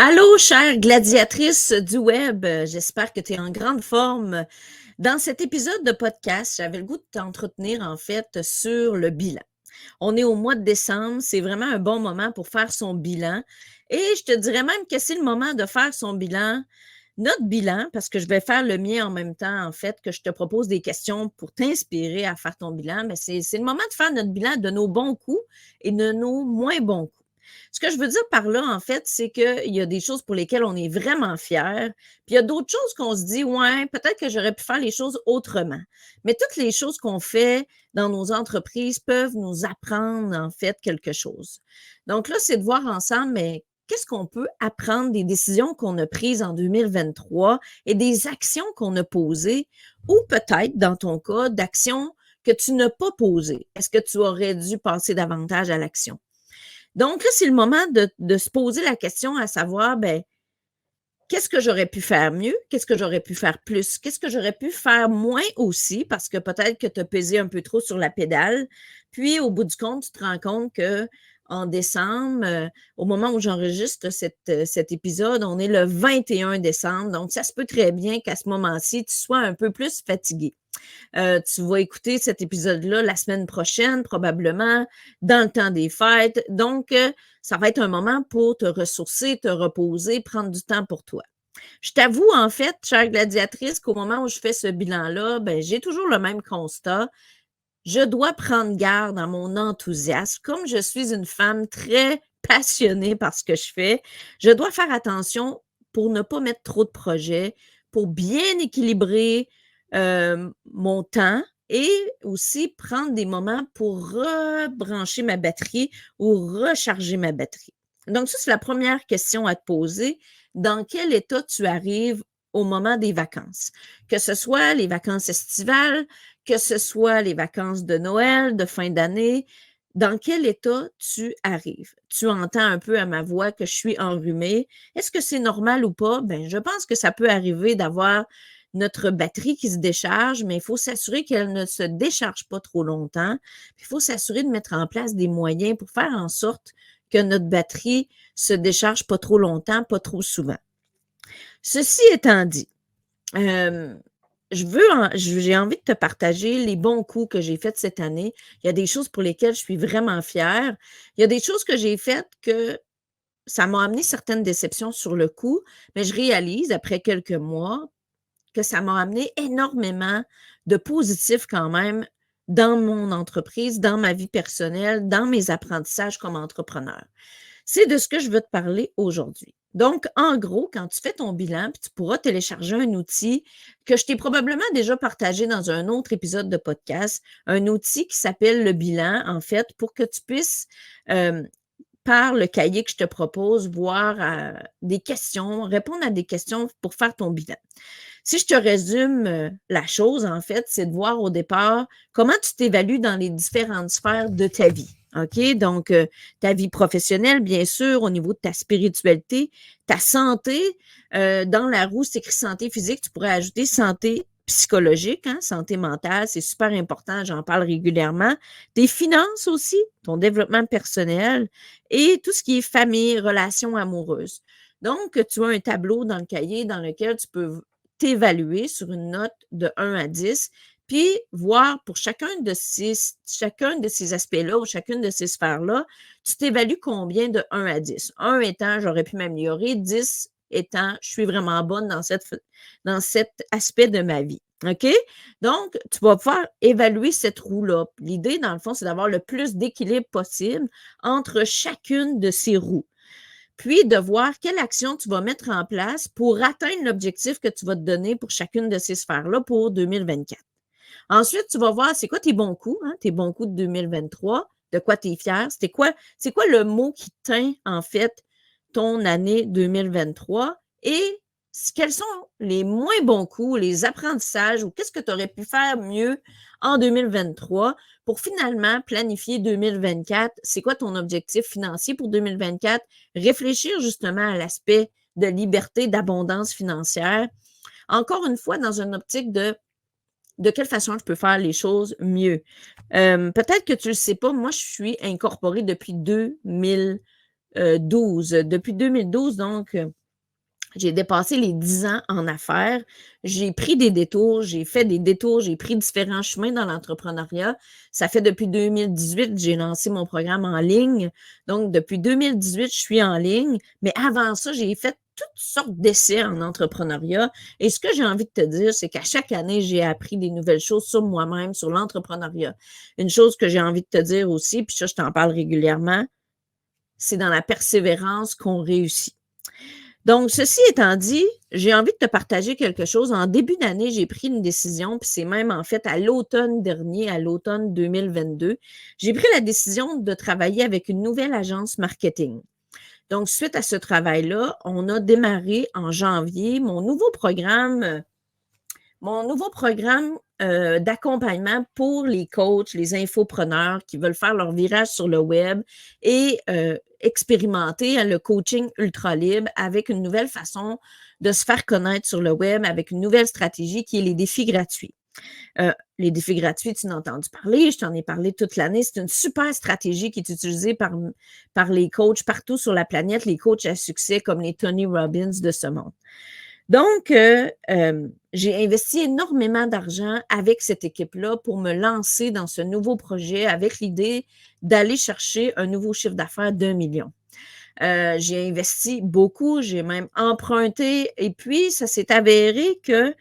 Allô, chère gladiatrice du web, j'espère que tu es en grande forme. Dans cet épisode de podcast, j'avais le goût de t'entretenir en fait sur le bilan. On est au mois de décembre, c'est vraiment un bon moment pour faire son bilan et je te dirais même que c'est le moment de faire son bilan, notre bilan, parce que je vais faire le mien en même temps, en fait, que je te propose des questions pour t'inspirer à faire ton bilan, mais c'est le moment de faire notre bilan de nos bons coups et de nos moins bons coups. Ce que je veux dire par là, en fait, c'est qu'il y a des choses pour lesquelles on est vraiment fier, puis il y a d'autres choses qu'on se dit, ouais, peut-être que j'aurais pu faire les choses autrement. Mais toutes les choses qu'on fait dans nos entreprises peuvent nous apprendre, en fait, quelque chose. Donc là, c'est de voir ensemble, mais qu'est-ce qu'on peut apprendre des décisions qu'on a prises en 2023 et des actions qu'on a posées, ou peut-être, dans ton cas, d'actions que tu n'as pas posées. Est-ce que tu aurais dû passer davantage à l'action? Donc là, c'est le moment de se poser la question à savoir, ben, qu'est-ce que j'aurais pu faire mieux? Qu'est-ce que j'aurais pu faire plus? Qu'est-ce que j'aurais pu faire moins aussi? Parce que peut-être que tu as pesé un peu trop sur la pédale. Puis, au bout du compte, tu te rends compte que en décembre, au moment où j'enregistre cet épisode, on est le 21 décembre. Donc, ça se peut très bien qu'à ce moment-ci, tu sois un peu plus fatigué. Tu vas écouter cet épisode-là la semaine prochaine, probablement, dans le temps des fêtes. Donc, ça va être un moment pour te ressourcer, te reposer, prendre du temps pour toi. Je t'avoue, en fait, chère gladiatrice, qu'au moment où je fais ce bilan-là, ben, j'ai toujours le même constat. Je dois prendre garde à mon enthousiasme. Comme je suis une femme très passionnée par ce que je fais, je dois faire attention pour ne pas mettre trop de projets, pour bien équilibrer mon temps et aussi prendre des moments pour rebrancher ma batterie ou recharger ma batterie. Donc, ça, c'est la première question à te poser. Dans quel état tu arrives au moment des vacances? Que ce soit les vacances estivales, que ce soit les vacances de Noël, de fin d'année, dans quel état tu arrives? Tu entends un peu à ma voix que je suis enrhumée. Est-ce que c'est normal ou pas? Ben, je pense que ça peut arriver d'avoir notre batterie qui se décharge, mais il faut s'assurer qu'elle ne se décharge pas trop longtemps. Il faut s'assurer de mettre en place des moyens pour faire en sorte que notre batterie se décharge pas trop longtemps, pas trop souvent. Ceci étant dit, euh, j'ai envie de te partager les bons coups que j'ai faits cette année. Il y a des choses pour lesquelles je suis vraiment fière. Il y a des choses que j'ai faites que ça m'a amené certaines déceptions sur le coup, mais je réalise après quelques mois que ça m'a amené énormément de positifs quand même dans mon entreprise, dans ma vie personnelle, dans mes apprentissages comme entrepreneur. C'est de ce que je veux te parler aujourd'hui. Donc, en gros, quand tu fais ton bilan, puis tu pourras télécharger un outil que je t'ai probablement déjà partagé dans un autre épisode de podcast, un outil qui s'appelle le bilan, en fait, pour que tu puisses, euh, par le cahier que je te propose, voir des questions, répondre à des questions pour faire ton bilan. Si je te résume la chose, en fait, c'est de voir au départ comment tu t'évalues dans les différentes sphères de ta vie. OK? Donc, ta vie professionnelle, bien sûr, au niveau de ta spiritualité, ta santé. Dans la roue, c'est écrit santé physique, tu pourrais ajouter santé psychologique, hein, santé mentale, c'est super important, j'en parle régulièrement. Tes finances aussi, ton développement personnel et tout ce qui est famille, relations amoureuses. Donc, tu as un tableau dans le cahier dans lequel tu peux t'évaluer sur une note de 1 à 10, puis voir pour chacun de ces aspects-là ou chacune de ces sphères-là, tu t'évalues combien de 1 à 10. 1 étant, j'aurais pu m'améliorer, 10 étant, je suis vraiment bonne dans cet aspect de ma vie. OK? Donc, tu vas pouvoir évaluer cette roue-là. L'idée, dans le fond, c'est d'avoir le plus d'équilibre possible entre chacune de ces roues, puis de voir quelle action tu vas mettre en place pour atteindre l'objectif que tu vas te donner pour chacune de ces sphères-là pour 2024. Ensuite, tu vas voir c'est quoi tes bons coups, hein, tes bons coups de 2023, de quoi tu es fier, c'est quoi le mot qui teint en fait ton année 2023 et quels sont les moins bons coups, les apprentissages ou qu'est-ce que tu aurais pu faire mieux en 2023 pour finalement planifier 2024. C'est quoi ton objectif financier pour 2024? Réfléchir justement à l'aspect de liberté, d'abondance financière. Encore une fois, dans une optique de quelle façon je peux faire les choses mieux. Peut-être que tu ne le sais pas, moi, je suis incorporée depuis 2000. 2012. Depuis 2012, donc, j'ai dépassé les 10 ans en affaires. J'ai pris des détours, j'ai fait des détours, j'ai pris différents chemins dans l'entrepreneuriat. Ça fait depuis 2018 que j'ai lancé mon programme en ligne. Donc, depuis 2018, je suis en ligne. Mais avant ça, j'ai fait toutes sortes d'essais en entrepreneuriat. Et ce que j'ai envie de te dire, c'est qu'à chaque année, j'ai appris des nouvelles choses sur moi-même, sur l'entrepreneuriat. Une chose que j'ai envie de te dire aussi, puis ça, je t'en parle régulièrement, c'est dans la persévérance qu'on réussit. Donc, ceci étant dit, j'ai envie de te partager quelque chose. En début d'année, j'ai pris une décision, puis c'est même en fait à l'automne dernier, à l'automne 2022, j'ai pris la décision de travailler avec une nouvelle agence marketing. Donc, suite à ce travail-là, on a démarré en janvier mon nouveau programme d'accompagnement pour les coachs, les infopreneurs qui veulent faire leur virage sur le web et expérimenter le coaching ultra libre avec une nouvelle façon de se faire connaître sur le web, avec une nouvelle stratégie qui est les défis gratuits. Les défis gratuits, tu en as entendu parler, je t'en ai parlé toute l'année. C'est une super stratégie qui est utilisée par les coachs partout sur la planète, les coachs à succès comme les Tony Robbins de ce monde. Donc, j'ai investi énormément d'argent avec cette équipe-là pour me lancer dans ce nouveau projet avec l'idée d'aller chercher un nouveau chiffre d'affaires d'1 million. J'ai investi beaucoup, j'ai même emprunté et puis ça s'est avéré que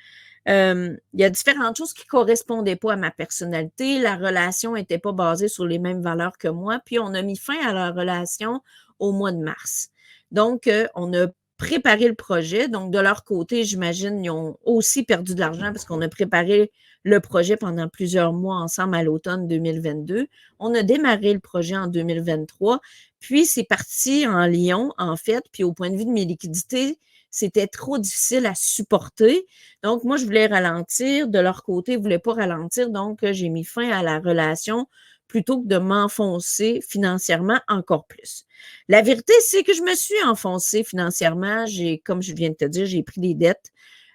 il y a différentes choses qui correspondaient pas à ma personnalité. La relation n'était pas basée sur les mêmes valeurs que moi. Puis, on a mis fin à la relation au mois de mars. Donc, on a préparé le projet. Donc, de leur côté, j'imagine, ils ont aussi perdu de l'argent parce qu'on a préparé le projet pendant plusieurs mois ensemble à l'automne 2022. On a démarré le projet en 2023. Puis, c'est parti en Lyon, en fait. Puis, au point de vue de mes liquidités, c'était trop difficile à supporter. Donc, moi, je voulais ralentir. De leur côté, ils ne voulaient pas ralentir. Donc, j'ai mis fin à la relation plutôt que de m'enfoncer financièrement encore plus. La vérité, c'est que je me suis enfoncée financièrement. Comme je viens de te dire, j'ai pris des dettes.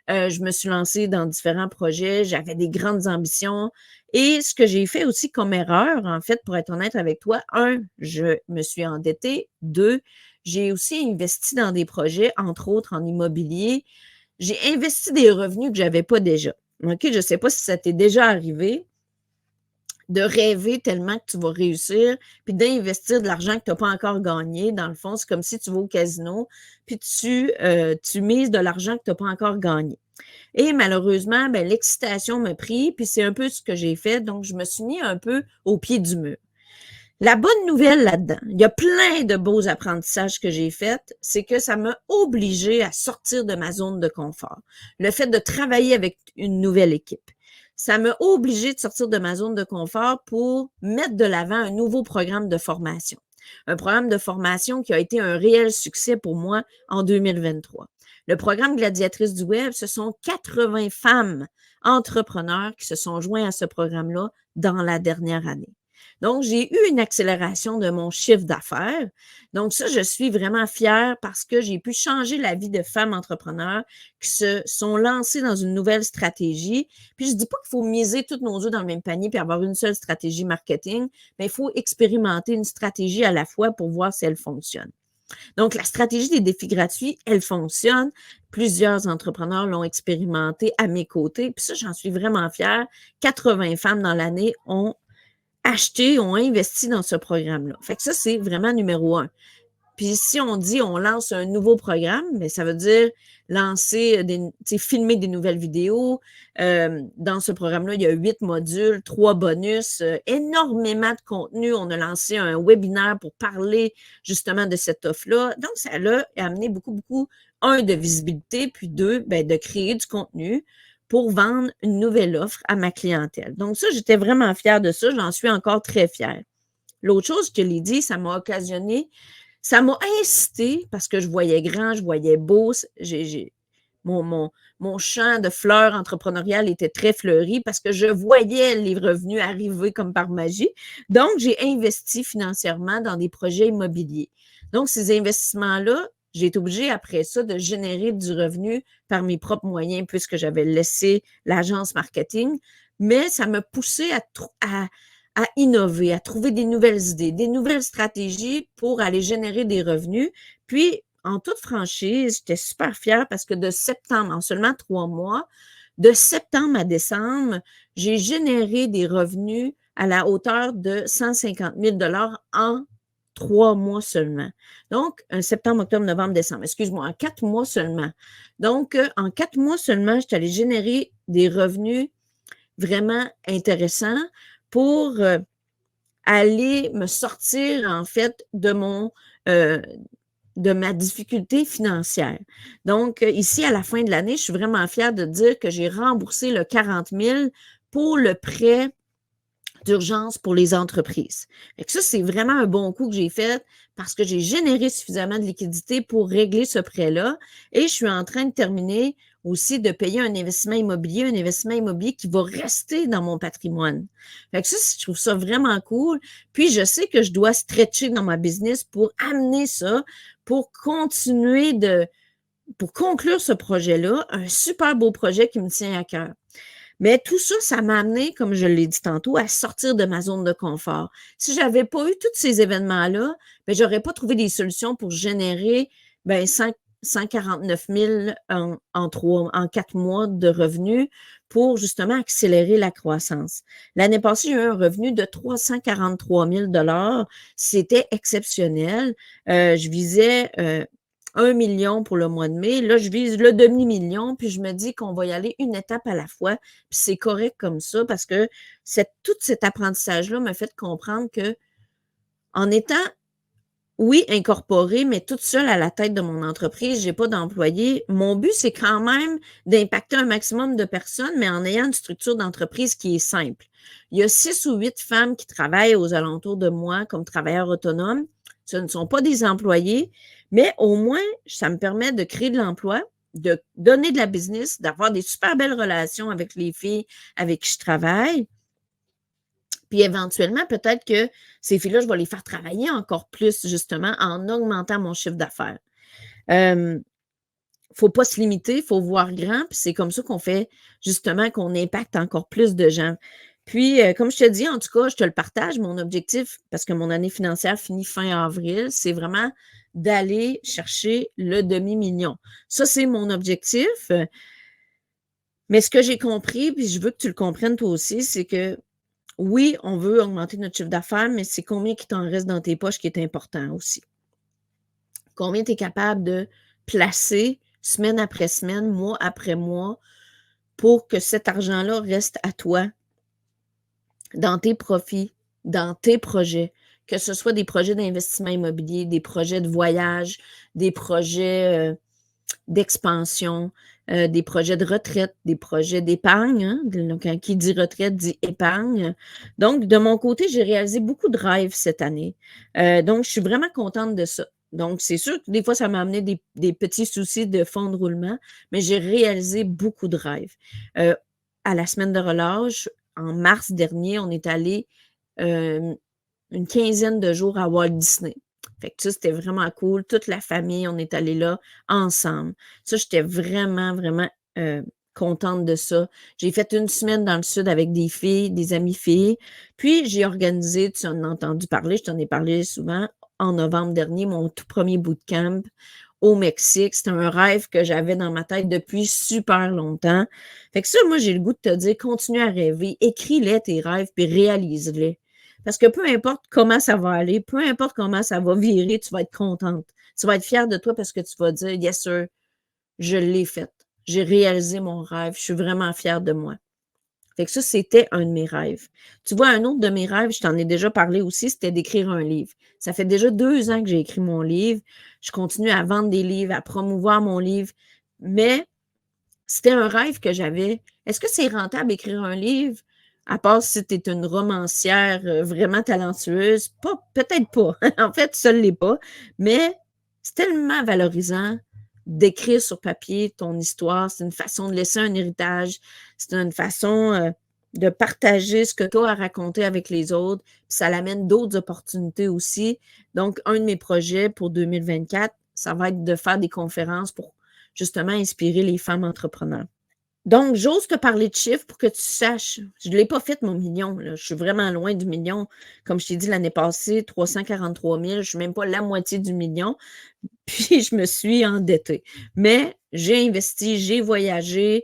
Je me suis lancée dans différents projets. J'avais des grandes ambitions. Et ce que j'ai fait aussi comme erreur, en fait, pour être honnête avec toi, je me suis endettée. 2, j'ai aussi investi dans des projets, entre autres en immobilier. J'ai investi des revenus que je n'avais pas déjà. OK? Je ne sais pas si ça t'est déjà arrivé de rêver tellement que tu vas réussir, puis d'investir de l'argent que tu n'as pas encore gagné. Dans le fond, c'est comme si tu vas au casino, puis tu mises de l'argent que tu n'as pas encore gagné. Et malheureusement, ben, l'excitation m'a pris, puis c'est un peu ce que j'ai fait. Donc, je me suis mis un peu au pied du mur. La bonne nouvelle là-dedans, il y a plein de beaux apprentissages que j'ai faits, c'est que ça m'a obligée à sortir de ma zone de confort. Le fait de travailler avec une nouvelle équipe. Ça m'a obligée de sortir de ma zone de confort pour mettre de l'avant un nouveau programme de formation. Un programme de formation qui a été un réel succès pour moi en 2023. Le programme Gladiatrice du Web, ce sont 80 femmes entrepreneurs qui se sont joints à ce programme-là dans la dernière année. Donc, j'ai eu une accélération de mon chiffre d'affaires. Donc, ça, je suis vraiment fière parce que j'ai pu changer la vie de femmes entrepreneurs qui se sont lancées dans une nouvelle stratégie. Puis, je ne dis pas qu'il faut miser tous nos œufs dans le même panier puis avoir une seule stratégie marketing, mais il faut expérimenter une stratégie à la fois pour voir si elle fonctionne. Donc, la stratégie des défis gratuits, elle fonctionne. Plusieurs entrepreneurs l'ont expérimenté à mes côtés. Puis ça, j'en suis vraiment fière. 80 femmes dans l'année ont investi dans ce programme-là. Fait que ça, c'est vraiment numéro 1. Puis si on dit on lance un nouveau programme, bien, ça veut dire filmer des nouvelles vidéos. Dans ce programme-là, il y a 8 modules, 3 bonus, énormément de contenu. On a lancé un webinaire pour parler justement de cette offre-là. Donc, ça a amené beaucoup, beaucoup, de visibilité, puis 2, bien, de créer du contenu pour vendre une nouvelle offre à ma clientèle. Donc ça, j'étais vraiment fière de ça. J'en suis encore très fière. L'autre chose que je l'ai dit, ça m'a incité parce que je voyais grand, je voyais beau. Mon champ de fleurs entrepreneuriales était très fleuri parce que je voyais les revenus arriver comme par magie. Donc, j'ai investi financièrement dans des projets immobiliers. Donc, ces investissements-là, j'ai été obligée après ça de générer du revenu par mes propres moyens puisque j'avais laissé l'agence marketing, mais ça m'a poussée à innover, à trouver des nouvelles idées, des nouvelles stratégies pour aller générer des revenus. Puis, en toute franchise, j'étais super fière parce que de septembre, en seulement 3 mois, de septembre à décembre, j'ai généré des revenus à la hauteur de 150 000 en 3 mois seulement. Donc, septembre, octobre, novembre, décembre, excuse-moi, en 4 mois seulement. Donc, en 4 mois seulement, je suis allée générer des revenus vraiment intéressants pour aller me sortir, en fait, de ma difficulté financière. Donc, ici, à la fin de l'année, je suis vraiment fière de dire que j'ai remboursé le 40 000 pour le prêt d'urgence pour les entreprises. Fait que ça, c'est vraiment un bon coup que j'ai fait parce que j'ai généré suffisamment de liquidités pour régler ce prêt-là et je suis en train de terminer aussi de payer un investissement immobilier qui va rester dans mon patrimoine. Fait que ça, je trouve ça vraiment cool. Puis, je sais que je dois stretcher dans ma business pour amener ça, pour continuer pour conclure ce projet-là, un super beau projet qui me tient à cœur. Mais tout ça, ça m'a amené, comme je l'ai dit tantôt, à sortir de ma zone de confort. Si j'avais pas eu tous ces événements-là, ben, j'aurais pas trouvé des solutions pour générer, ben, 149 000 en 4 mois de revenus pour justement accélérer la croissance. L'année passée, j'ai eu un revenu de 343 000 $. C'était exceptionnel. Je visais 1 million pour le mois de mai. Là, je vise le demi-million, puis je me dis qu'on va y aller une étape à la fois. Puis c'est correct comme ça parce que tout cet apprentissage-là m'a fait comprendre que en étant, oui, incorporée, mais toute seule à la tête de mon entreprise, j'ai pas d'employés. Mon but, c'est quand même d'impacter un maximum de personnes, mais en ayant une structure d'entreprise qui est simple. Il y a 6 ou 8 femmes qui travaillent aux alentours de moi comme travailleurs autonomes. Ce ne sont pas des employés, mais au moins, ça me permet de créer de l'emploi, de donner de la business, d'avoir des super belles relations avec les filles avec qui je travaille. Puis éventuellement, peut-être que ces filles-là, je vais les faire travailler encore plus, justement, en augmentant mon chiffre d'affaires. Faut pas se limiter, il faut voir grand, puis c'est comme ça qu'on fait, justement, qu'on impacte encore plus de gens. Puis, comme je te dis, en tout cas, je te le partage, mon objectif, parce que mon année financière finit fin avril, c'est vraiment d'aller chercher le demi-million. Ça, c'est mon objectif. Mais ce que j'ai compris, puis je veux que tu le comprennes toi aussi, c'est que oui, on veut augmenter notre chiffre d'affaires, mais c'est combien qui t'en reste dans tes poches qui est important aussi. Combien tu es capable de placer semaine après semaine, mois après mois, pour que cet argent-là reste à toi, dans tes profits, dans tes projets, que ce soit des projets d'investissement immobilier, des projets de voyage, des projets d'expansion, des projets de retraite, des projets d'épargne. Hein? Donc, qui dit retraite dit épargne. Donc, de mon côté, j'ai réalisé beaucoup de rêves cette année. Donc, je suis vraiment contente de ça. Donc, c'est sûr que des fois, ça m'a amené des petits soucis de fonds de roulement, mais j'ai réalisé beaucoup de rêves. À la semaine de relâche, en mars dernier, on est allé une quinzaine de jours à Walt Disney. Fait que ça, c'était vraiment cool. Toute la famille, on est allés là ensemble. Ça, j'étais vraiment, vraiment contente de ça. J'ai fait une semaine dans le sud avec des filles, des amies filles. Puis, j'ai organisé, tu en as entendu parler, je t'en ai parlé souvent, en novembre dernier, mon tout premier bootcamp au Mexique. C'était un rêve que j'avais dans ma tête depuis super longtemps. Fait que ça, moi, j'ai le goût de te dire, continue à rêver, écris-les tes rêves, puis réalise-les. Parce que peu importe comment ça va aller, peu importe comment ça va virer, tu vas être contente. Tu vas être fière de toi parce que tu vas dire, yes, sir, je l'ai fait. J'ai réalisé mon rêve. Je suis vraiment fière de moi. Fait que ça, c'était un de mes rêves. Tu vois, un autre de mes rêves, je t'en ai déjà parlé aussi, c'était d'écrire un livre. Ça fait déjà 2 ans que j'ai écrit mon livre. Je continue à vendre des livres, à promouvoir mon livre. Mais c'était un rêve que j'avais. Est-ce que c'est rentable d'écrire un livre? À part si tu es une romancière vraiment talentueuse, pas, peut-être pas. En fait, ça ne l'est pas. Mais c'est tellement valorisant d'écrire sur papier ton histoire. C'est une façon de laisser un héritage. C'est une façon de partager ce que tu as à raconter avec les autres. Puis ça l'amène d'autres opportunités aussi. Donc, un de mes projets pour 2024, ça va être de faire des conférences pour justement inspirer les femmes entrepreneurs. Donc, j'ose te parler de chiffres pour que tu saches. Je ne l'ai pas fait, mon million, là. Je suis vraiment loin du million. Comme je t'ai dit l'année passée, 343 000, je ne suis même pas la moitié du million. Puis, je me suis endettée. Mais j'ai investi, j'ai voyagé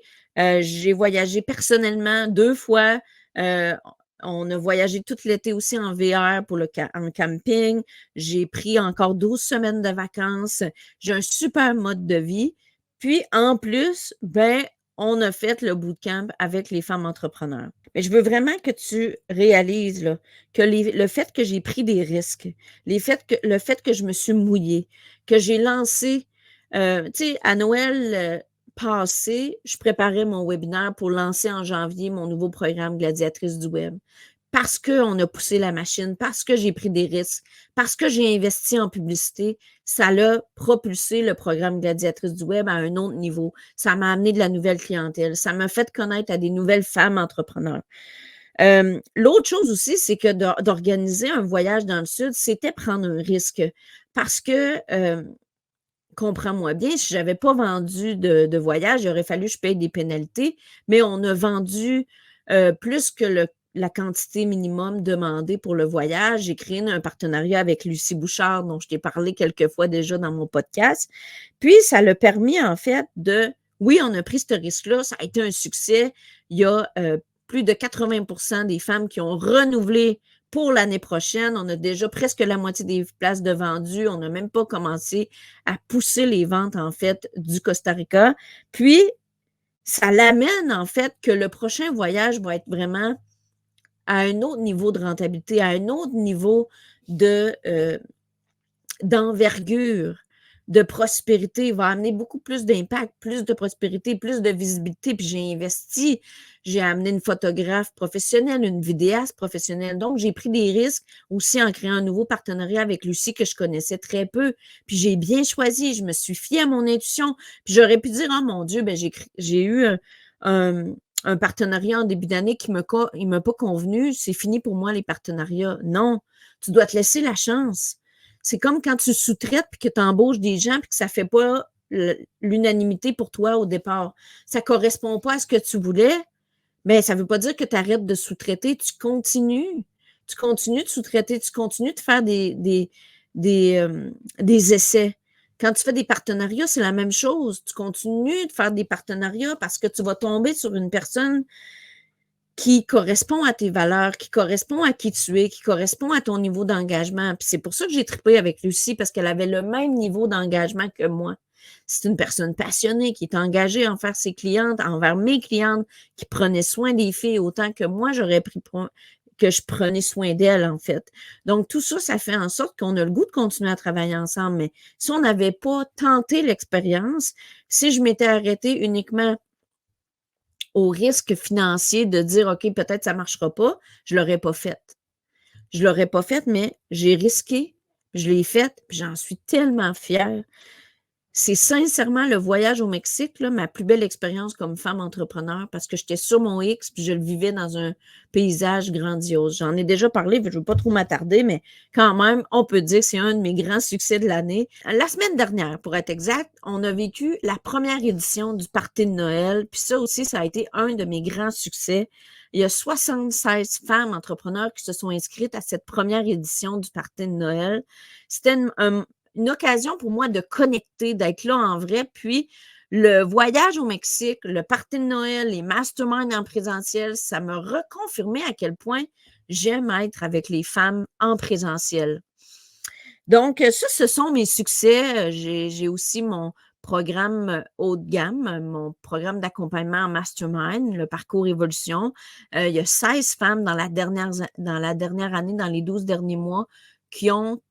personnellement 2 fois. Heu, on a voyagé tout l'été aussi en VR pour en camping. J'ai pris encore 12 semaines de vacances. J'ai un super mode de vie. Puis, en plus, ben, on a fait le bootcamp avec les femmes entrepreneurs. Mais je veux vraiment que tu réalises, là, que le fait que j'ai pris des risques, le fait que je me suis mouillée, que j'ai lancé, tu sais, à Noël, passé, je préparais mon webinaire pour lancer en janvier mon nouveau programme Gladiatrice du web. Parce qu'on a poussé la machine, parce que j'ai pris des risques, parce que j'ai investi en publicité, ça l'a propulsé le programme Gladiatrice du web à un autre niveau. Ça m'a amené de la nouvelle clientèle. Ça m'a fait connaître à des nouvelles femmes entrepreneurs. L'autre chose aussi, c'est que d'organiser un voyage dans le sud, c'était prendre un risque parce que, comprends-moi bien, si j'avais pas vendu de voyage, il aurait fallu que je paye des pénalités, mais on a vendu, plus que la quantité minimum demandée pour le voyage. J'ai créé un partenariat avec Lucie Bouchard, dont je t'ai parlé quelques fois déjà dans mon podcast. Puis ça l'a permis en fait oui, on a pris ce risque-là, ça a été un succès. Il y a, plus de 80 des femmes qui ont renouvelé pour l'année prochaine. On a déjà presque la moitié des places de vendues. On n'a même pas commencé à pousser les ventes, en fait, du Costa Rica. Puis, ça l'amène, en fait, que le prochain voyage va être vraiment à un autre niveau de rentabilité, à un autre niveau de, d'envergure, de prospérité, il va amener beaucoup plus d'impact, plus de prospérité, plus de visibilité. Puis j'ai investi, j'ai amené une photographe professionnelle, une vidéaste professionnelle. Donc, j'ai pris des risques aussi en créant un nouveau partenariat avec Lucie que je connaissais très peu. Puis j'ai bien choisi, je me suis fiée à mon intuition. Puis j'aurais pu dire, oh mon Dieu, ben j'ai eu un, un partenariat en début d'année qui il m'a pas convenu. C'est fini pour moi, les partenariats. Non, tu dois te laisser la chance. C'est comme quand tu sous-traites puis que tu embauches des gens puis que ça ne fait pas l'unanimité pour toi au départ. Ça ne correspond pas à ce que tu voulais, mais ça ne veut pas dire que tu arrêtes de sous-traiter. Tu continues. Tu continues de sous-traiter. Tu continues de faire des essais. Quand tu fais des partenariats, c'est la même chose. Tu continues de faire des partenariats parce que tu vas tomber sur une personne qui correspond à tes valeurs, qui correspond à qui tu es, qui correspond à ton niveau d'engagement. Puis c'est pour ça que j'ai trippé avec Lucie, parce qu'elle avait le même niveau d'engagement que moi. C'est une personne passionnée qui est engagée envers ses clientes, envers mes clientes, qui prenait soin des filles autant que moi, que je prenais soin d'elles, en fait. Donc, tout ça, ça fait en sorte qu'on a le goût de continuer à travailler ensemble. Mais si on n'avait pas tenté l'expérience, si je m'étais arrêtée uniquement au risque financier de dire: «OK, peut-être ça ne marchera pas», je ne l'aurais pas faite. Je ne l'aurais pas faite, mais j'ai risqué, je l'ai faite, puis j'en suis tellement fière. C'est sincèrement le voyage au Mexique, là, ma plus belle expérience comme femme entrepreneur parce que j'étais sur mon X puis je le vivais dans un paysage grandiose. J'en ai déjà parlé, je ne veux pas trop m'attarder, mais quand même, on peut dire que c'est un de mes grands succès de l'année. La semaine dernière, pour être exact, on a vécu la première édition du Party de Noël, puis ça aussi, ça a été un de mes grands succès. Il y a 76 femmes entrepreneurs qui se sont inscrites à cette première édition du Party de Noël. C'était une occasion pour moi de connecter, d'être là en vrai. Puis, le voyage au Mexique, le party de Noël, les masterminds en présentiel, ça m'a reconfirmé à quel point j'aime être avec les femmes en présentiel. Donc, ça, ce sont mes succès. J'ai aussi mon programme haut de gamme, mon programme d'accompagnement en mastermind, le parcours évolution. Il y a 16 femmes dans la dernière année, dans les 12 derniers mois, qui ont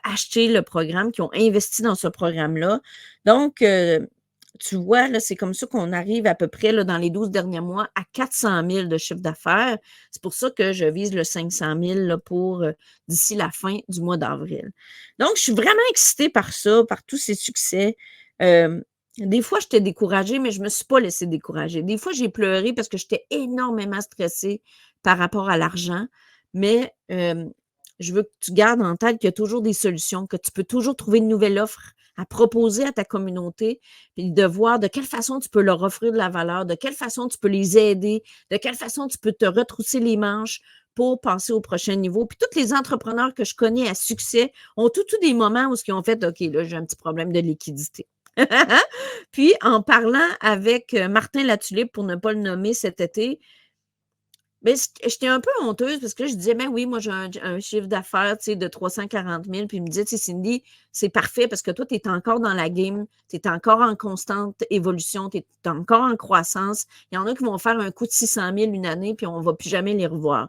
acheté le programme, qui ont investi dans ce programme-là. Donc, tu vois, là, c'est comme ça qu'on arrive à peu près là, dans les 12 derniers mois à 400 000 de chiffre d'affaires. C'est pour ça que je vise le 500 000 là, pour d'ici la fin du mois d'avril. Donc, je suis vraiment excitée par ça, par tous ces succès. Des fois, j'étais découragée, mais je ne me suis pas laissée décourager. Des fois, j'ai pleuré parce que j'étais énormément stressée par rapport à l'argent. Mais je veux que tu gardes en tête qu'il y a toujours des solutions, que tu peux toujours trouver une nouvelle offre à proposer à ta communauté, puis de voir de quelle façon tu peux leur offrir de la valeur, de quelle façon tu peux les aider, de quelle façon tu peux te retrousser les manches pour passer au prochain niveau. Puis tous les entrepreneurs que je connais à succès ont tout des moments où ils ont fait OK, là, j'ai un petit problème de liquidité. Puis en parlant avec Martin Latulippe, pour ne pas le nommer cet été, mais j'étais un peu honteuse parce que là, je disais, ben oui, moi, j'ai un chiffre d'affaires, tu sais, de 340 000. Puis il me disait, tu sais, Cindy, c'est parfait parce que toi, tu es encore dans la game, tu es encore en constante évolution, tu es encore en croissance. Il y en a qui vont faire un coup de 600 000 une année, puis on ne va plus jamais les revoir.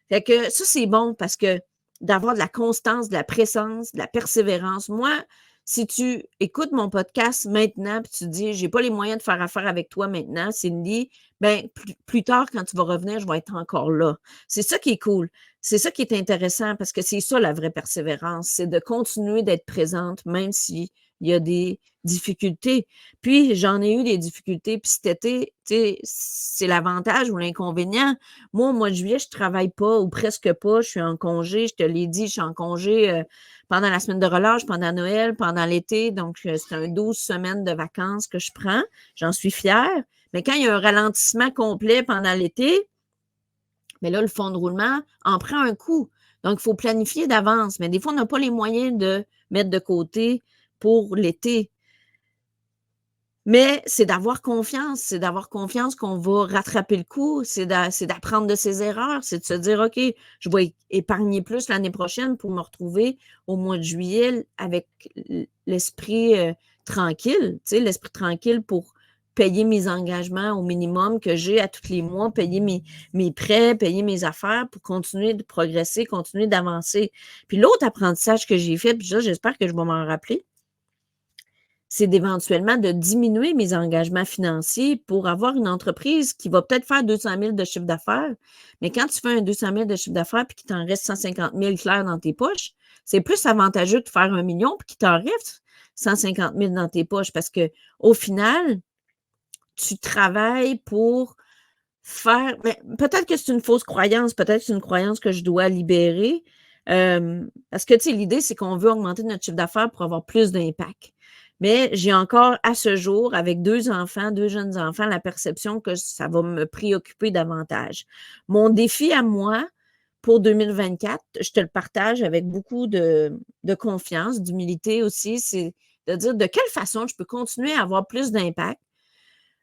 Fait que ça, c'est bon parce que d'avoir de la constance, de la présence, de la persévérance. Moi, si tu écoutes mon podcast maintenant, puis tu te dis, j'ai pas les moyens de faire affaire avec toi maintenant, Cindy, ben plus tard, quand tu vas revenir, je vais être encore là. C'est ça qui est cool. C'est ça qui est intéressant parce que c'est ça la vraie persévérance, c'est de continuer d'être présente, même s'il y a des difficultés. Puis, j'en ai eu des difficultés, puis cet été, tu sais, c'est l'avantage ou l'inconvénient. Moi, au mois de juillet, je travaille pas ou presque pas. Je suis en congé. Je te l'ai dit, je suis en congé pendant la semaine de relâche, pendant Noël, pendant l'été. Donc, c'est un 12 semaines de vacances que je prends. J'en suis fière. Mais quand il y a un ralentissement complet pendant l'été, mais là, le fonds de roulement en prend un coup. Donc, il faut planifier d'avance. Mais des fois, on n'a pas les moyens de mettre de côté pour l'été. Mais c'est d'avoir confiance qu'on va rattraper le coup, c'est d'apprendre de ses erreurs, c'est de se dire, OK, je vais épargner plus l'année prochaine pour me retrouver au mois de juillet avec l'esprit tranquille, tu sais, l'esprit tranquille pour payer mes engagements au minimum que j'ai à tous les mois, payer mes prêts, payer mes affaires pour continuer de progresser, continuer d'avancer. Puis l'autre apprentissage que j'ai fait, puis ça, j'espère que je vais m'en rappeler, c'est d'éventuellement de diminuer mes engagements financiers pour avoir une entreprise qui va peut-être faire 200 000 de chiffre d'affaires. Mais quand tu fais un 200 000 de chiffre d'affaires et qu'il t'en reste 150 000 clairs dans tes poches, c'est plus avantageux de faire 1 million puis qu'il t'en reste 150 000 dans tes poches parce que au final, tu travailles pour faire. Mais peut-être que c'est une fausse croyance, peut-être que c'est une croyance que je dois libérer. Parce que, tu sais, l'idée, c'est qu'on veut augmenter notre chiffre d'affaires pour avoir plus d'impact. Mais j'ai encore, à ce jour, avec 2 enfants, 2 jeunes enfants, la perception que ça va me préoccuper davantage. Mon défi à moi pour 2024, je te le partage avec beaucoup de confiance, d'humilité aussi, c'est de dire de quelle façon je peux continuer à avoir plus d'impact,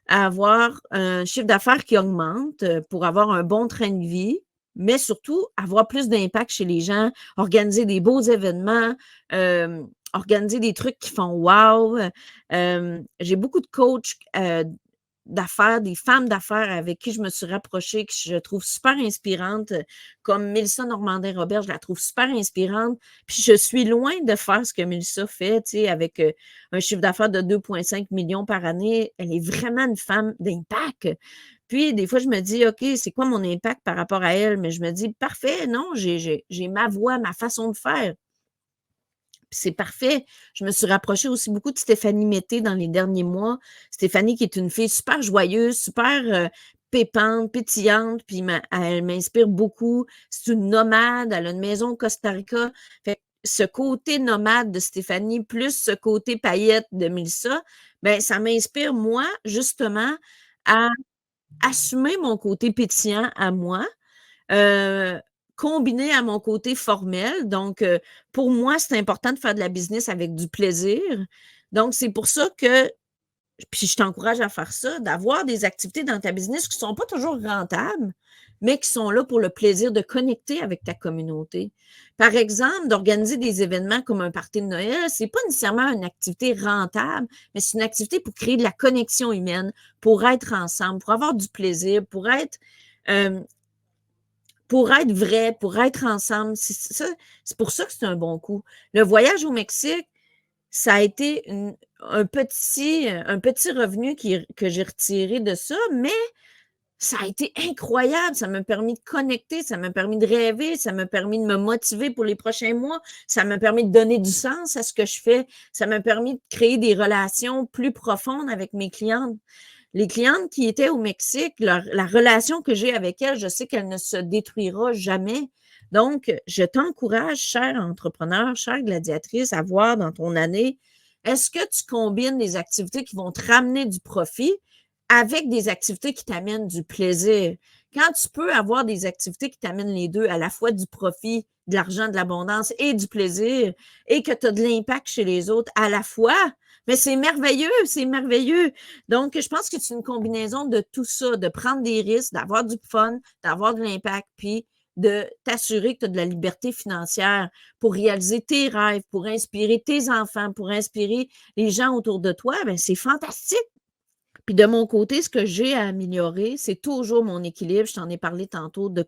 à avoir un chiffre d'affaires qui augmente pour avoir un bon train de vie, mais surtout avoir plus d'impact chez les gens, organiser des beaux événements, organiser des trucs qui font wow. J'ai beaucoup de coachs d'affaires, des femmes d'affaires avec qui je me suis rapprochée, que je trouve super inspirantes, comme Mélissa Normandin-Robert, je la trouve super inspirante. Puis je suis loin de faire ce que Mélissa fait, tu sais, avec un chiffre d'affaires de 2,5 millions par année. Elle est vraiment une femme d'impact. Puis, des fois, je me dis, OK, c'est quoi mon impact par rapport à elle? Mais je me dis, parfait, non, j'ai ma voix, ma façon de faire. Puis c'est parfait. Je me suis rapprochée aussi beaucoup de Stéphanie Mété dans les derniers mois. Stéphanie qui est une fille super joyeuse, super pépante, pétillante, puis elle m'inspire beaucoup. C'est une nomade, elle a une maison au Costa Rica. Fait que ce côté nomade de Stéphanie, plus ce côté paillette de Mélissa, ben ça m'inspire, moi, justement, à assumer mon côté pétillant à moi, heu, combiné à mon côté formel. Donc, pour moi, c'est important de faire de la business avec du plaisir. Donc, c'est pour ça que puis je t'encourage à faire ça, d'avoir des activités dans ta business qui ne sont pas toujours rentables, mais qui sont là pour le plaisir de connecter avec ta communauté. Par exemple, d'organiser des événements comme un party de Noël, c'est pas nécessairement une activité rentable, mais c'est une activité pour créer de la connexion humaine, pour être ensemble, pour avoir du plaisir, euh, pour être vrai, pour être ensemble. C'est pour ça que c'est un bon coup. Le voyage au Mexique, ça a été un petit revenu que j'ai retiré de ça, mais ça a été incroyable. Ça m'a permis de connecter, ça m'a permis de rêver, ça m'a permis de me motiver pour les prochains mois, ça m'a permis de donner du sens à ce que je fais, ça m'a permis de créer des relations plus profondes avec mes clientes. Les clientes qui étaient au Mexique, la relation que j'ai avec elles, je sais qu'elle ne se détruira jamais. Donc, je t'encourage, chère entrepreneur, chère gladiatrice, à voir dans ton année Est-ce que tu combines des activités qui vont te ramener du profit avec des activités qui t'amènent du plaisir? Quand tu peux avoir des activités qui t'amènent les deux, à la fois du profit, de l'argent, de l'abondance et du plaisir, et que tu as de l'impact chez les autres à la fois, mais c'est merveilleux, c'est merveilleux. Donc, je pense que c'est une combinaison de tout ça, de prendre des risques, d'avoir du fun, d'avoir de l'impact, puis de t'assurer que tu as de la liberté financière pour réaliser tes rêves, pour inspirer tes enfants, pour inspirer les gens autour de toi, ben c'est fantastique. Puis de mon côté, ce que j'ai à améliorer, c'est toujours mon équilibre. Je t'en ai parlé tantôt de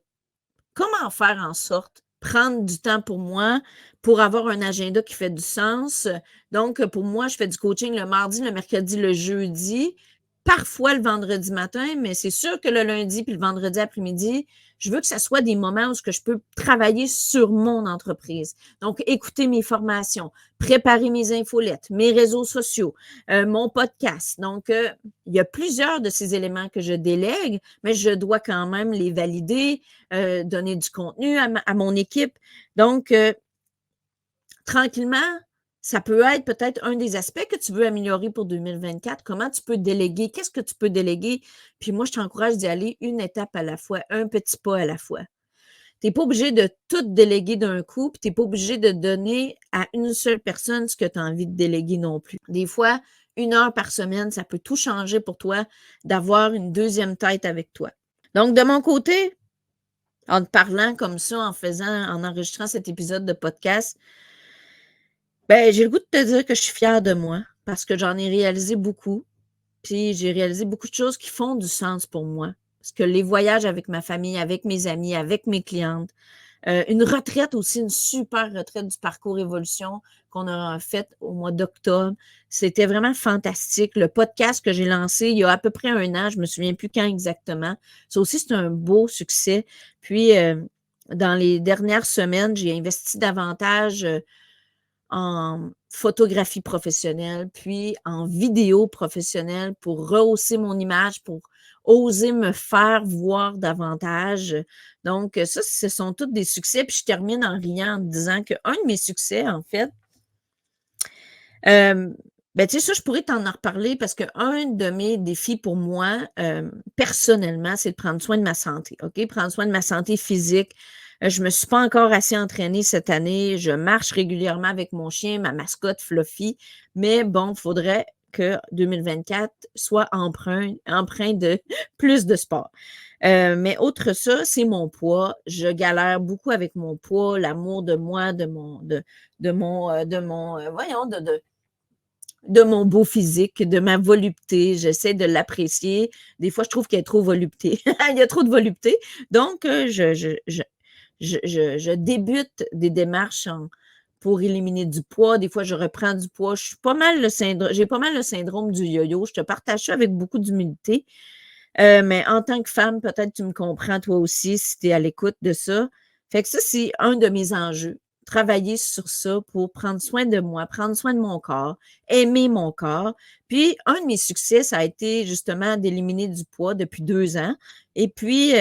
comment faire en sorte prendre du temps pour moi, pour avoir un agenda qui fait du sens. Donc, pour moi, je fais du coaching le mardi, le mercredi, le jeudi, parfois le vendredi matin, mais c'est sûr que le lundi puis le vendredi après-midi, je veux que ça soit des moments où je peux travailler sur mon entreprise. Donc, écouter mes formations, préparer mes infolettes, mes réseaux sociaux, mon podcast. Donc, il y a plusieurs de ces éléments que je délègue, mais je dois quand même les valider, donner du contenu à mon équipe. Donc, tranquillement, ça peut être peut-être un des aspects que tu veux améliorer pour 2024. Comment tu peux déléguer? Qu'est-ce que tu peux déléguer? Puis moi, je t'encourage d'y aller une étape à la fois, un petit pas à la fois. Tu n'es pas obligé de tout déléguer d'un coup, puis tu n'es pas obligé de donner à une seule personne ce que tu as envie de déléguer non plus. Des fois, 1 heure par semaine, ça peut tout changer pour toi d'avoir une deuxième tête avec toi. Donc, de mon côté, en te parlant comme ça, en enregistrant cet épisode de podcast, ben, j'ai le goût de te dire que je suis fière de moi parce que j'en ai réalisé beaucoup. Puis j'ai réalisé beaucoup de choses qui font du sens pour moi. Parce que les voyages avec ma famille, avec mes amis, avec mes clientes, une retraite aussi, une super retraite du parcours Évolution qu'on a faite au mois d'octobre. C'était vraiment fantastique. Le podcast que j'ai lancé il y a à peu près 1 an, je me souviens plus quand exactement. Ça aussi, c'est un beau succès. Puis, dans les dernières semaines, j'ai investi davantage en photographie professionnelle, puis en vidéo professionnelle pour rehausser mon image, pour oser me faire voir davantage. Donc, ça, ce sont tous des succès. Puis je termine en riant en disant qu'un de mes succès, en fait, ben, tu sais, ça, je pourrais t'en reparler parce qu'un de mes défis pour moi, personnellement, c'est de prendre soin de ma santé, OK? Prendre soin de ma santé physique. Je me suis pas encore assez entraînée cette année. Je marche régulièrement avec mon chien, ma mascotte Fluffy. Mais bon, il faudrait que 2024 soit empreint de plus de sport. Mais autre ça, c'est mon poids. Je galère beaucoup avec mon poids, l'amour de moi, voyons, de mon beau physique, de ma volupté. J'essaie de l'apprécier. Des fois, je trouve qu'elle est trop volupté. Il y a trop de volupté. Donc, je débute des démarches pour éliminer du poids. Des fois, je reprends du poids. J'ai pas mal le syndrome du yo-yo. Je te partage ça avec beaucoup d'humilité. Mais en tant que femme, peut-être tu me comprends toi aussi si tu es à l'écoute de ça. Fait que ça, c'est un de mes enjeux. Travailler sur ça pour prendre soin de moi, prendre soin de mon corps, aimer mon corps. Puis, un de mes succès, ça a été justement d'éliminer du poids depuis 2 ans. Et puis,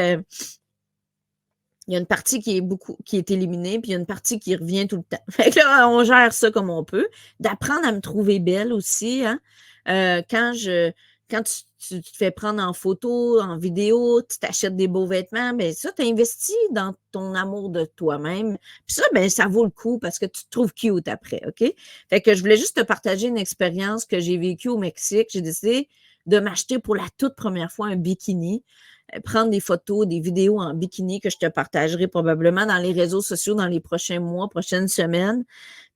il y a une partie qui est éliminée, puis il y a une partie qui revient tout le temps. Fait que là, on gère ça comme on peut. D'apprendre à me trouver belle aussi, hein. Quand tu te fais prendre en photo, en vidéo, tu t'achètes des beaux vêtements, bien ça, tu investis dans ton amour de toi-même. Puis ça, bien, ça vaut le coup parce que tu te trouves cute après, OK? Fait que je voulais juste te partager une expérience que j'ai vécue au Mexique. J'ai décidé de m'acheter pour la toute première fois un bikini, prendre des photos, des vidéos en bikini que je te partagerai probablement dans les réseaux sociaux dans les prochains mois, prochaines semaines.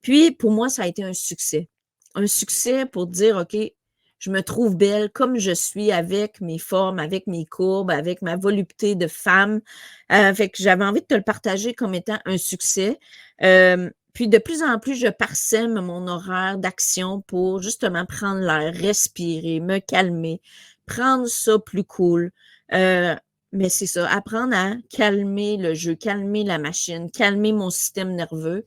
Puis, pour moi, ça a été un succès. Un succès pour dire, OK, je me trouve belle comme je suis avec mes formes, avec mes courbes, avec ma volupté de femme. Fait que j'avais envie de te le partager comme étant un succès. Puis de plus en plus, je parsème mon horaire d'action pour justement prendre l'air, respirer, me calmer, prendre ça plus cool. Mais c'est ça, apprendre à calmer le jeu, calmer la machine, calmer mon système nerveux.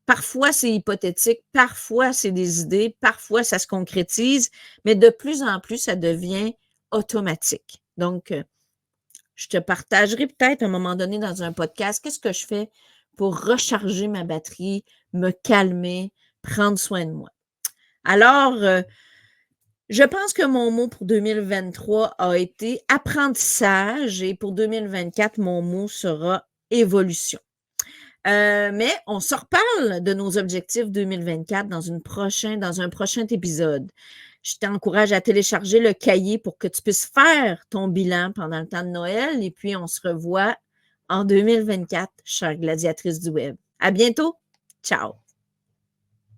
Parfois, c'est hypothétique, parfois, c'est des idées, parfois, ça se concrétise, mais de plus en plus, ça devient automatique. Donc, je te partagerai peut-être à un moment donné dans un podcast qu'est-ce que je fais pour recharger ma batterie, me calmer, prendre soin de moi. Alors, je pense que mon mot pour 2023 a été apprentissage et pour 2024, mon mot sera évolution. Mais on se reparle de nos objectifs 2024 dans un prochain épisode. Je t'encourage à télécharger le cahier pour que tu puisses faire ton bilan pendant le temps de Noël et puis on se revoit en 2024, chère gladiatrice du web. À bientôt. Ciao.